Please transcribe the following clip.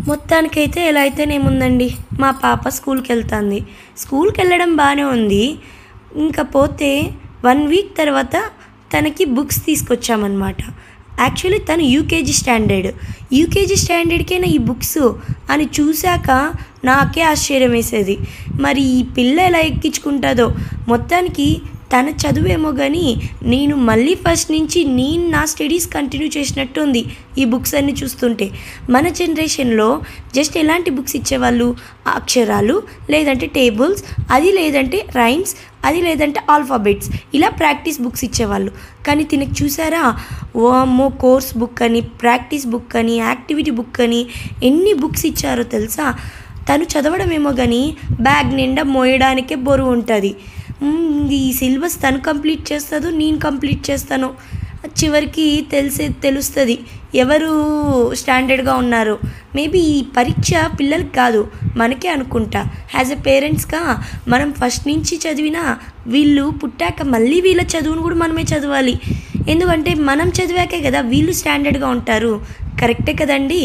మొత్తానికైతే ఎలా అయితేనేముందండి, మా పాప స్కూల్‌కెళ్తాంది. స్కూల్‌కెళ్ళడం బానే ఉంది. ఇంక పోతే 1 వీక్ తర్వాత తనకి బుక్స్ తీసుకొచ్చామనమాట. యాక్చువల్లీ తను యూకేజీ స్టాండర్డ్. యూకేజీ స్టాండర్డ్‌కేనా ఈ బుక్సు అని చూసాక నాకే ఆశ్చర్యమేసేది. మరి ఈ పిల్ల ఎలా ఎక్కించుకుంటాదో. మొత్తానికి తన చదువేమో గానీ, నేను మళ్ళీ ఫస్ట్ నుంచి నేను నా స్టడీస్ కంటిన్యూ చేసినట్టుంది ఈ బుక్స్ అన్నీ చూస్తుంటే. మన జనరేషన్‌లో జస్ట్ ఎలాంటి బుక్స్ ఇచ్చేవాళ్ళు? అక్షరాలు, లేదంటే టేబుల్స్, అది లేదంటే రైమ్స్, అది లేదంటే ఆల్ఫాబెట్స్ ఇలా ప్రాక్టీస్ బుక్స్ ఇచ్చేవాళ్ళు. కానీ తినకి చూసారా? వామ్మో! కోర్స్ బుక్ అని, ప్రాక్టీస్ బుక్ అని, యాక్టివిటీ బుక్ అని ఎన్ని బుక్స్ ఇచ్చారో తెలుసా? తను చదవడమేమో గానీ బ్యాగ్ నిండా మోయడానికే బరువుంటది. ఈ సిలబస్ తను కంప్లీట్ చేస్తదో, నేను కంప్లీట్ చేస్తానో చివరికి తెలుస్తది ఎవరు స్టాండర్డ్‌గా ఉన్నారో. మేబీ ఈ పరీక్ష పిల్లలకి కాదు మనకే అనుకుంటా. యాజ్ ఎ పేరెంట్స్‌గా మనం ఫస్ట్ నుంచి చదివినా వీళ్ళు పుట్టాక మళ్ళీ వీళ్ళ చదువును కూడా మనమే చదవాలి. ఎందుకంటే మనం చదివాకే కదా వీళ్ళు స్టాండర్డ్‌గా ఉంటారు. కరెక్టే కదండీ!